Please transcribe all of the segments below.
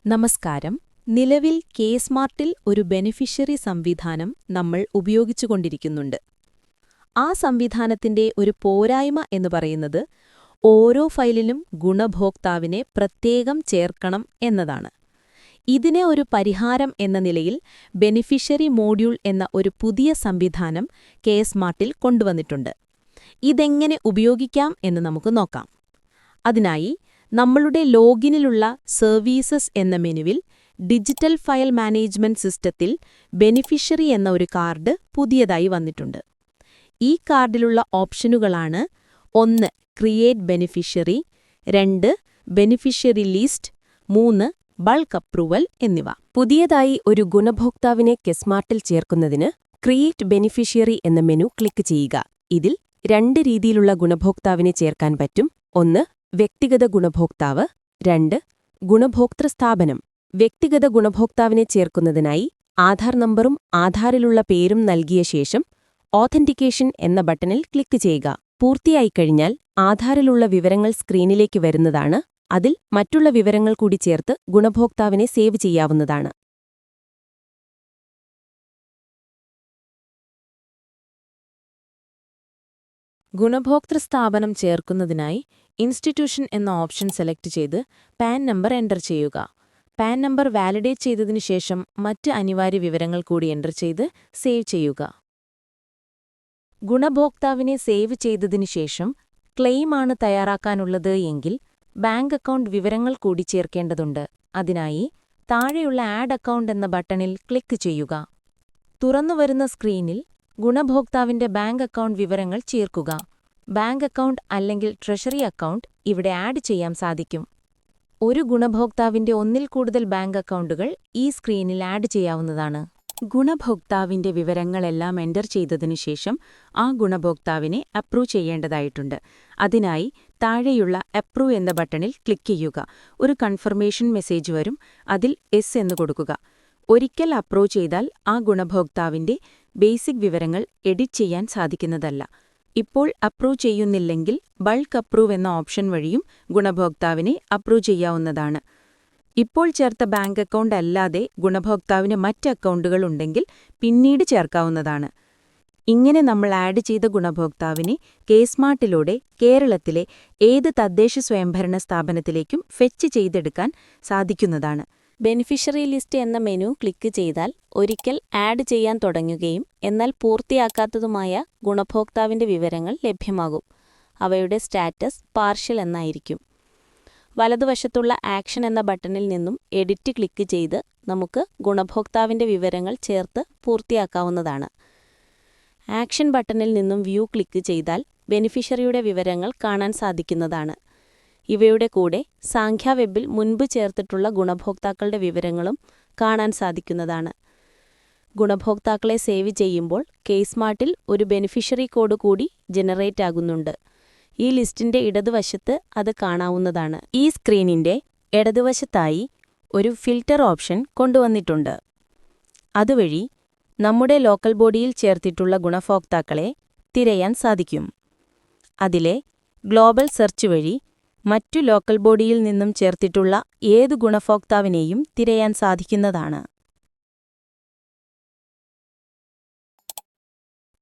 നമസ്കാരം. നിലവിൽ കെ-സ്മാർട്ടിൽ ഒരു ബെനിഫിഷ്യറി സംവിധാനം നമ്മൾ ഉപയോഗിച്ചുകൊണ്ടിരിക്കുന്നുണ്ട്. ആ സംവിധാനത്തിന്റെ ഒരു പോരായ്മ എന്ന് പറയുന്നത് ഓരോ ഫയലിലും ഗുണഭോക്താവിനെ പ്രത്യേകം ചേർക്കണം എന്നതാണ്. ഇതിനെ ഒരു പരിഹാരം എന്ന നിലയിൽ ബെനിഫിഷ്യറി മോഡ്യൂൾ എന്ന ഒരു പുതിയ സംവിധാനം കെ-സ്മാർട്ടിൽ കൊണ്ടുവന്നിട്ടുണ്ട്. ഇതെങ്ങനെ ഉപയോഗിക്കാം എന്ന് നമുക്ക് നോക്കാം. അതിനായി നമ്മളുടെ ലോഗിനിലുള്ള സർവീസസ് എന്ന മെനുവിൽ ഡിജിറ്റൽ ഫയൽ മാനേജ്മെന്റ് സിസ്റ്റത്തിൽ ബെനിഫിഷ്യറി എന്ന ഒരു കാർഡ് പുതിയതായി വന്നിട്ടുണ്ട്. ഈ കാർഡിലുള്ള ഓപ്ഷനുകളാണ്: 1. Create beneficiary, 2. Beneficiary list, 3. Bulk approval എന്നിവ. പുതിയതായി ഒരു ഗുണഭോക്താവിനെ കെ-സ്മാർട്ടിൽ ചേർക്കുന്നതിന് ക്രിയേറ്റ് ബെനിഫിഷ്യറി എന്ന മെനു ക്ലിക്ക് ചെയ്യുക. ഇതിൽ 2 രീതിയിലുള്ള ഗുണഭോക്താവിനെ ചേർക്കാൻ പറ്റും. 1. വ്യക്തിഗത ഗുണഭോക്താവ്, 2. ഗുണഭോക്തൃ സ്ഥാപനം. വ്യക്തിഗത ഗുണഭോക്താവിനെ ചേർക്കുന്നതിനായി ആധാർ നമ്പറും ആധാറിലുള്ള പേരും നൽകിയ ശേഷം ഓഥന്റിക്കേഷൻ എന്ന ബട്ടണിൽ ക്ലിക്ക് ചെയ്യുക. പൂർത്തിയായിക്കഴിഞ്ഞാൽ ആധാറിലുള്ള വിവരങ്ങൾ സ്ക്രീനിലേക്ക് വരുന്നതാണ്. അതിൽ മറ്റുള്ള വിവരങ്ങൾ കൂടി ചേർത്ത് ഗുണഭോക്താവിനെ സേവ് ചെയ്യാവുന്നതാണ്. ഗുണഭോക്തൃ സ്ഥാപനം ചേർക്കുന്നതിനായി ഇൻസ്റ്റിറ്റ്യൂഷൻ എന്ന ഓപ്ഷൻ സെലക്ട് ചെയ്ത് പാൻ നമ്പർ എൻ്റർ ചെയ്യുക. പാൻ നമ്പർ വാലിഡേറ്റ് ചെയ്തതിനു ശേഷം മറ്റ് അനിവാര്യ വിവരങ്ങൾ കൂടി എൻ്റർ ചെയ്ത് സേവ് ചെയ്യുക. ഗുണഭോക്താവിനെ സേവ് ചെയ്തതിനു ശേഷം ക്ലെയിമാണ് തയ്യാറാക്കാനുള്ളത് എങ്കിൽ ബാങ്ക് അക്കൗണ്ട് വിവരങ്ങൾ കൂടി ചേർക്കേണ്ടതുണ്ട്. അതിനായി താഴെയുള്ള ആഡ് അക്കൗണ്ട് എന്ന ബട്ടണിൽ ക്ലിക്ക് ചെയ്യുക. തുറന്നുവരുന്ന സ്ക്രീനിൽ ഗുണഭോക്താവിന്റെ ബാങ്ക് അക്കൗണ്ട് വിവരങ്ങൾ ചേർക്കുക. ബാങ്ക് അക്കൗണ്ട് അല്ലെങ്കിൽ ട്രഷറി അക്കൗണ്ട് ഇവിടെ ആഡ് ചെയ്യാൻ സാധിക്കും. ഒരു ഗുണഭോക്താവിന്റെ ഒന്നിൽ കൂടുതൽ ബാങ്ക് അക്കൗണ്ടുകൾ ഈ സ്ക്രീനിൽ ആഡ് ചെയ്യാവുന്നതാണ്. ഗുണഭോക്താവിന്റെ വിവരങ്ങളെല്ലാം എൻ്റർ ചെയ്തതിനു ശേഷം ആ ഗുണഭോക്താവിനെ അപ്രൂവ് ചെയ്യേണ്ടതായിട്ടുണ്ട്. അതിനായി താഴെയുള്ള അപ്രൂവ് എന്ന ബട്ടണിൽ ക്ലിക്ക് ചെയ്യുക. ഒരു കൺഫർമേഷൻ മെസ്സേജ് വരും. അതിൽ യെസ് എന്ന് കൊടുക്കുക. ഒരിക്കൽ അപ്രൂവ് ചെയ്താൽ ആ ഗുണഭോക്താവിന്റെ ബേസിക് വിവരങ്ങൾ എഡിറ്റ് ചെയ്യാൻ സാധിക്കുന്നതല്ല. ഇപ്പോൾ അപ്രൂവ് ചെയ്യുന്നില്ലെങ്കിൽ ബൾക്ക് അപ്രൂവ് എന്ന ഓപ്ഷൻ വഴിയും ഗുണഭോക്താവിനെ അപ്രൂവ് ചെയ്യാവുന്നതാണ്. ഇപ്പോൾ ചേർത്ത ബാങ്ക് അക്കൗണ്ട് അല്ലാതെ ഗുണഭോക്താവിന് മറ്റ് അക്കൗണ്ടുകൾ ഉണ്ടെങ്കിൽ പിന്നീട് ചേർക്കാവുന്നതാണ്. ഇങ്ങനെ നമ്മൾ ആഡ് ചെയ്ത ഗുണഭോക്താവിനെ കെ-സ്മാർട്ടിലൂടെ കേരളത്തിലെ ഏത് തദ്ദേശ സ്വയംഭരണ സ്ഥാപനത്തിലേക്കും ഫെച്ച് ചെയ്തെടുക്കാൻ സാധിക്കുന്നതാണ്. ബെനിഫിഷ്യറി ലിസ്റ്റ് എന്ന മെനു ക്ലിക്ക് ചെയ്താൽ ഒരിക്കൽ ആഡ് ചെയ്യാൻ തുടങ്ങുകയും എന്നാൽ പൂർത്തിയാക്കാത്തതുമായ ഗുണഭോക്താവിന്റെ വിവരങ്ങൾ ലഭ്യമാകും. അവയുടെ സ്റ്റാറ്റസ് പാർഷ്യൽ എന്നായിരിക്കും. വലതുവശത്തുള്ള ആക്ഷൻ എന്ന ബട്ടണിൽ നിന്നും എഡിറ്റ് ക്ലിക്ക് ചെയ്ത് നമുക്ക് ഗുണഭോക്താവിന്റെ വിവരങ്ങൾ ചേർത്ത് പൂർത്തിയാക്കാവുന്നതാണ്. ആക്ഷൻ ബട്ടണിൽ നിന്നും വ്യൂ ക്ലിക്ക് ചെയ്താൽ ബെനിഫിഷ്യറിയുടെ വിവരങ്ങൾ കാണാൻ സാധിക്കുന്നതാണ്. ഇവയുടെ കൂടെ സാഖ്യ വെബിൽ മുൻപ് ചേർത്തിട്ടുള്ള ഗുണഭോക്താക്കളുടെ വിവരങ്ങളും കാണാൻ സാധിക്കുന്നതാണ്. ഗുണഭോക്താക്കളെ സേവ് ചെയ്യുമ്പോൾ കെ-സ്മാർട്ടിൽ ഒരു ബെനിഫിഷ്യറി കോഡ് കൂടി ജനറേറ്റ് ആകുന്നുണ്ട്. ഈ ലിസ്റ്റിന്റെ ഇടതുവശത്ത് അത് കാണാവുന്നതാണ്. ഈ സ്ക്രീനിന്റെ ഇടതുവശത്തായി ഒരു ഫിൽട്ടർ ഓപ്ഷൻ കൊണ്ടുവന്നിട്ടുണ്ട്. അതുവഴി നമ്മുടെ ലോക്കൽ ബോഡിയിൽ ചേർത്തിട്ടുള്ള ഗുണഭോക്താക്കളെ തിരയാൻ സാധിക്കും. അതിലെ ഗ്ലോബൽ സെർച്ച് വഴി മറ്റു ലോക്കൽ ബോഡിയിൽ നിന്നും ചേർത്തിട്ടുള്ള ഏതു ഗുണഭോക്താവിനെയും തിരയാൻ സാധിക്കുന്നതാണ്.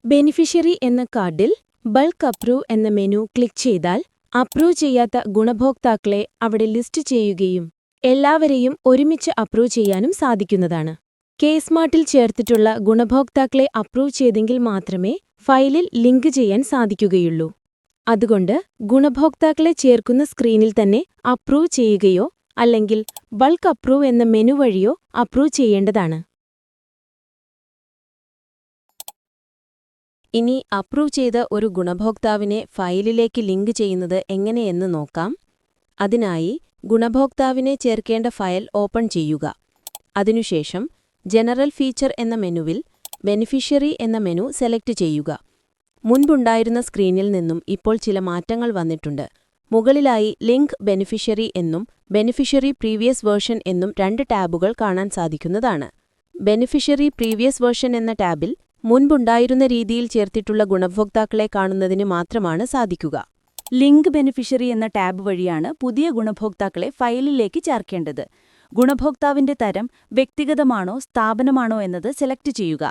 ബെനിഫിഷ്യറി എന്ന കാർഡിൽ ബൾക്ക് അപ്രൂവ് എന്ന മെനു ക്ലിക്ക് ചെയ്താൽ അപ്രൂവ് ചെയ്യാത്ത ഗുണഭോക്താക്കളെ അവിടെ ലിസ്റ്റ് ചെയ്യുകയും എല്ലാവരെയും ഒരുമിച്ച് അപ്രൂവ് ചെയ്യാനും സാധിക്കുന്നതാണ്. കെ-സ്മാർട്ടിൽ ചേർത്തിട്ടുള്ള ഗുണഭോക്താക്കളെ അപ്രൂവ് ചെയ്തെങ്കിൽ മാത്രമേ ഫയലിൽ ലിങ്ക് ചെയ്യാൻ സാധിക്കുകയുള്ളൂ. അതുകൊണ്ട് ഗുണഭോക്താക്കളെ ചേർക്കുന്ന സ്ക്രീനിൽ തന്നെ അപ്രൂവ് ചെയ്യുകയോ അല്ലെങ്കിൽ ബൾക്ക് അപ്രൂവ് എന്ന മെനു വഴിയോ അപ്രൂവ് ചെയ്യേണ്ടതാണ്. ഇനി അപ്രൂവ് ചെയ്ത ഒരു ഗുണഭോക്താവിനെ ഫയലിലേക്ക് ലിങ്ക് ചെയ്യുന്നത് എങ്ങനെയെന്ന് നോക്കാം. അതിനായി ഗുണഭോക്താവിനെ ചേർക്കേണ്ട ഫയൽ ഓപ്പൺ ചെയ്യുക. അതിനുശേഷം ജനറൽ ഫീച്ചർ എന്ന മെനുവിൽ ബെനിഫിഷ്യറി എന്ന മെനു സെലക്ട് ചെയ്യുക. മുൻപുണ്ടായിരുന്ന സ്ക്രീനിൽ നിന്നും ഇപ്പോൾ ചില മാറ്റങ്ങൾ വന്നിട്ടുണ്ട്. മുകളിലായി ലിങ്ക് ബെനിഫിഷ്യറി എന്നും ബെനിഫിഷ്യറി പ്രീവിയസ് വേർഷൻ എന്നും 2 ടാബുകൾ കാണാൻ സാധിക്കുന്നതാണ്. ബെനിഫിഷ്യറി പ്രീവിയസ് വേർഷൻ എന്ന ടാബിൽ മുൻപുണ്ടായിരുന്ന രീതിയിൽ ചേർത്തിട്ടുള്ള ഗുണഭോക്താക്കളെ കാണുന്നതിന് മാത്രമാണ് സാധിക്കുക. ലിങ്ക് ബെനിഫിഷ്യറി എന്ന ടാബ് വഴിയാണ് പുതിയ ഗുണഭോക്താക്കളെ ഫയലിലേക്ക് ചേർക്കേണ്ടത്. ഗുണഭോക്താവിന്റെ തരം വ്യക്തിഗതമാണോ സ്ഥാപനമാണോ എന്നത് സെലക്ട് ചെയ്യുക.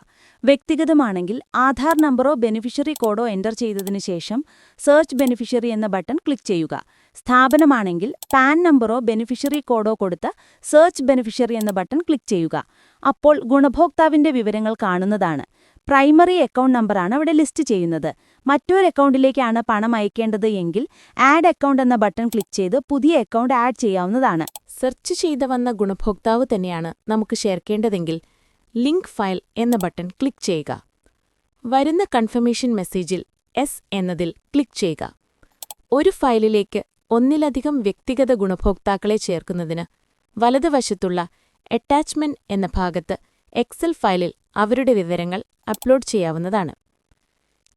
വ്യക്തിഗതമാണെങ്കിൽ ആധാർ നമ്പറോ ബെനിഫിഷ്യറി കോഡോ എൻ്റർ ചെയ്തതിനു ശേഷം സെർച്ച് ബെനിഫിഷ്യറി എന്ന ബട്ടൺ ക്ലിക്ക് ചെയ്യുക. സ്ഥാപനമാണെങ്കിൽ പാൻ നമ്പറോ ബെനിഫിഷ്യറി കോഡോ കൊടുത്ത് സെർച്ച് ബെനിഫിഷ്യറി എന്ന ബട്ടൺ ക്ലിക്ക് ചെയ്യുക. അപ്പോൾ ഗുണഭോക്താവിന്റെ വിവരങ്ങൾ കാണുന്നതാണ്. പ്രൈമറി അക്കൗണ്ട് നമ്പറാണ് അവിടെ ലിസ്റ്റ് ചെയ്യുന്നത്. മറ്റൊരു അക്കൗണ്ടിലേക്കാണ് പണം അയക്കേണ്ടത് എങ്കിൽ ആഡ് അക്കൗണ്ട് എന്ന ബട്ടൺ ക്ലിക്ക് ചെയ്ത് പുതിയ അക്കൗണ്ട് ആഡ് ചെയ്യാവുന്നതാണ്. സെർച്ച് ചെയ്ത് വന്ന ഗുണഭോക്താവ് തന്നെയാണ് നമുക്ക് ചേർക്കേണ്ടതെങ്കിൽ ലിങ്ക് ഫയൽ എന്ന ബട്ടൺ ക്ലിക്ക് ചെയ്യുക. വരുന്ന കൺഫർമേഷൻ മെസ്സേജിൽ എസ് എന്നതിൽ ക്ലിക്ക് ചെയ്യുക. ഒരു ഫയലിലേക്ക് ഒന്നിലധികം വ്യക്തിഗത ഗുണഭോക്താക്കളെ ചേർക്കുന്നതിന് വലതുവശത്തുള്ള അറ്റാച്ച്മെന്റ് എന്ന ഭാഗത്ത് എക്സൽ ഫയലിൽ അവരുടെ വിവരങ്ങൾ അപ്ലോഡ് ചെയ്യാവുന്നതാണ്.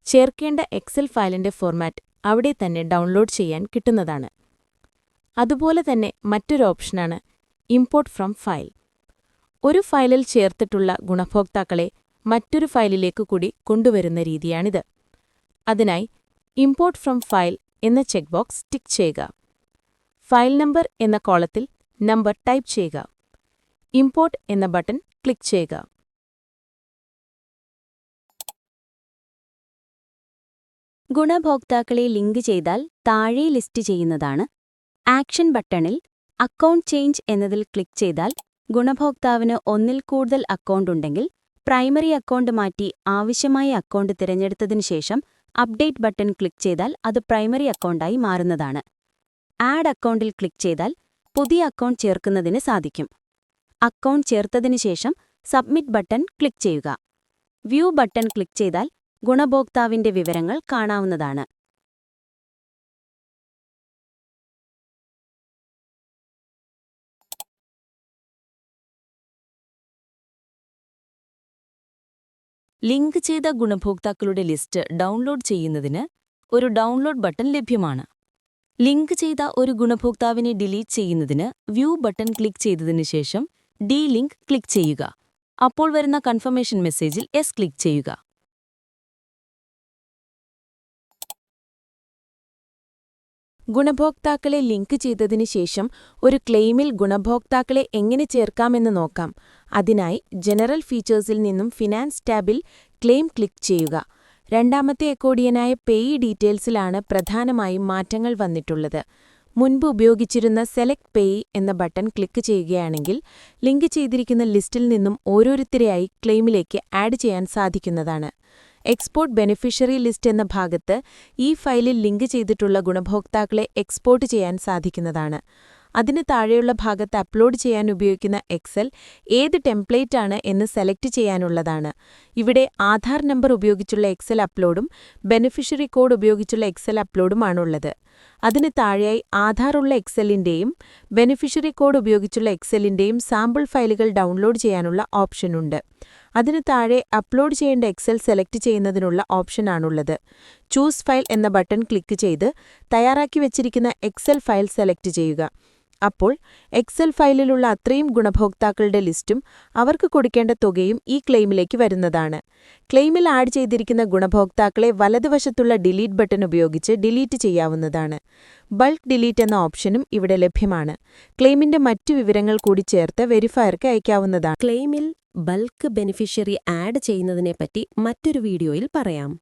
ചേർക്കേണ്ട എക്സൽ ഫയലിന്റെ ഫോർമാറ്റ് അവിടെ തന്നെ ഡൗൺലോഡ് ചെയ്യാൻ കിട്ടുന്നതാണ്. അതുപോലെ തന്നെ മറ്റൊരു ഓപ്ഷനാണ് ഇമ്പോർട്ട് ഫ്രം ഫയൽ. ഒരു ഫയലിൽ ചേർത്തിട്ടുള്ള ഗുണഭോക്താക്കളെ മറ്റൊരു ഫയലിലേക്ക് കൂടി കൊണ്ടുവരുന്ന രീതിയാണിത്. അതിനായി ഇമ്പോർട്ട് ഫ്രം ഫയൽ എന്ന ചെക്ക് ബോക്സ് ടിക്ക് ചെയ്യുക. ഫയൽ നമ്പർ എന്ന കോളത്തിൽ നമ്പർ ടൈപ്പ് ചെയ്യുക. ഇമ്പോർട്ട് എന്ന ബട്ടൺ ക്ലിക്ക് ചെയ്യുക. ഗുണഭോക്താക്കളെ ലിങ്ക് ചെയ്താൽ താഴെ ലിസ്റ്റ് ചെയ്യുന്നതാണ്. ആക്ഷൻ ബട്ടണിൽ അക്കൗണ്ട് ചേഞ്ച് എന്നതിൽ ക്ലിക്ക് ചെയ്താൽ ഗുണഭോക്താവിന് ഒന്നിൽ കൂടുതൽ അക്കൗണ്ട് ഉണ്ടെങ്കിൽ പ്രൈമറി അക്കൗണ്ട് മാറ്റി ആവശ്യമായ അക്കൗണ്ട് തിരഞ്ഞെടുത്തതിനു ശേഷം അപ്ഡേറ്റ് ബട്ടൺ ക്ലിക്ക് ചെയ്താൽ അത് പ്രൈമറി അക്കൗണ്ടായി മാറുന്നതാണ്. ആഡ് അക്കൗണ്ടിൽ ക്ലിക്ക് ചെയ്താൽ പുതിയ അക്കൗണ്ട് ചേർക്കുന്നതിന് സാധിക്കും. അക്കൗണ്ട് ചേർത്തതിനു ശേഷം സബ്മിറ്റ് ബട്ടൺ ക്ലിക്ക് ചെയ്യുക. വ്യൂ ബട്ടൺ ക്ലിക്ക് ചെയ്താൽ ഗുണഭോക്താവിന്റെ വിവരങ്ങൾ കാണാവുന്നതാണ്. ലിങ്ക് ചെയ്ത ഗുണഭോക്താക്കളുടെ ലിസ്റ്റ് ഡൗൺലോഡ് ചെയ്യുന്നതിന് ഒരു ഡൗൺലോഡ് ബട്ടൺ ലഭ്യമാണ്. ലിങ്ക് ചെയ്ത ഒരു ഗുണഭോക്താവിനെ ഡിലീറ്റ് ചെയ്യുന്നതിന് വ്യൂ ബട്ടൺ ക്ലിക്ക് ചെയ്തതിനു ശേഷം ഡീലിങ്ക് ക്ലിക്ക് ചെയ്യുക. അപ്പോൾ വരുന്ന കൺഫർമേഷൻ മെസ്സേജിൽ യെസ് ക്ലിക്ക് ചെയ്യുക. ഗുണഭോക്താക്കളെ ലിങ്ക് ചെയ്തതിനു ശേഷം ഒരു ക്ലെയിമിൽ ഗുണഭോക്താക്കളെ എങ്ങനെ ചേർക്കാമെന്ന് നോക്കാം. അതിനായി ജനറൽ ഫീച്ചേഴ്സിൽ നിന്നും ഫിനാൻസ് ടാബിൽ ക്ലെയിം ക്ലിക്ക് ചെയ്യുക. രണ്ടാമത്തെ അക്കോർഡിയനായ പേയി ഡീറ്റെയിൽസിലാണ് പ്രധാനമായും മാറ്റങ്ങൾ വന്നിട്ടുള്ളത്. മുൻപ് ഉപയോഗിച്ചിരുന്ന സെലക്ട് പേയി എന്ന ബട്ടൺ ക്ലിക്ക് ചെയ്യുകയാണെങ്കിൽ ലിങ്ക് ചെയ്തിരിക്കുന്ന ലിസ്റ്റിൽ നിന്നും ഓരോരുത്തരെയായി ക്ലെയിമിലേക്ക് ആഡ് ചെയ്യാൻ സാധിക്കുന്നതാണ്. എക്സ്പോർട്ട് ബെനിഫിഷ്യറി ലിസ്റ്റ് എന്ന ഭാഗത്ത് ഈ ഫയലിൽ ലിങ്ക് ചെയ്തിട്ടുള്ള ഗുണഭോക്താക്കളെ എക്സ്പോർട്ട് ചെയ്യാൻ സാധിക്കുന്നതാണ്. അതിന് താഴെയുള്ള ഭാഗത്ത് അപ്ലോഡ് ചെയ്യാൻ ഉപയോഗിക്കുന്ന എക്സൽ ഏത് ടെംപ്ലേറ്റാണ് എന്ന് സെലക്ട് ചെയ്യാനുള്ളതാണ്. ഇവിടെ ആധാർ നമ്പർ ഉപയോഗിച്ചുള്ള എക്സൽ അപ്ലോഡും ബെനിഫിഷ്യറി കോഡ് ഉപയോഗിച്ചുള്ള എക്സൽ അപ്ലോഡുമാണുള്ളത്. അതിന് താഴെയായി ആധാറുള്ള എക്സലിന്റെയും ബെനിഫിഷ്യറി കോഡ് ഉപയോഗിച്ചുള്ള എക്സലിന്റെയും സാമ്പിൾ ഫയലുകൾ ഡൗൺലോഡ് ചെയ്യാനുള്ള ഓപ്ഷനുണ്ട്. അതിന് താഴെ അപ്ലോഡ് ചെയ്യേണ്ട എക്സൽ സെലക്ട് ചെയ്യുന്നതിനുള്ള ഓപ്ഷനാണുള്ളത്. ചൂസ് ഫയൽ എന്ന ബട്ടൺ ക്ലിക്ക് ചെയ്ത് തയ്യാറാക്കി വച്ചിരിക്കുന്ന എക്സൽ ഫയൽ സെലക്ട് ചെയ്യുക. അപ്പോൾ എക്സൽ ഫയലിലുള്ള അത്രയും ഗുണഭോക്താക്കളുടെ ലിസ്റ്റും അവർക്ക് കൊടുക്കേണ്ട തുകയും ഈ ക്ലെയിമിലേക്ക് വരുന്നതാണ്. ക്ലെയിമിൽ ആഡ് ചെയ്തിരിക്കുന്ന ഗുണഭോക്താക്കളെ വലതുവശത്തുള്ള ഡിലീറ്റ് ബട്ടൺ ഉപയോഗിച്ച് ഡിലീറ്റ് ചെയ്യാവുന്നതാണ്. ബൾക്ക് ഡിലീറ്റ് എന്ന ഓപ്ഷനും ഇവിടെ ലഭ്യമാണ്. ക്ലെയിമിന്റെ മറ്റു വിവരങ്ങൾ കൂടി ചേർത്ത് വെരിഫയർക്ക് അയക്കാവുന്നതാണ്. ക്ലെയിമിൽ ബൾക്ക് ബെനിഫിഷ്യറി ആഡ് ചെയ്യുന്നതിനെപ്പറ്റി മറ്റൊരു വീഡിയോയിൽ പറയാം.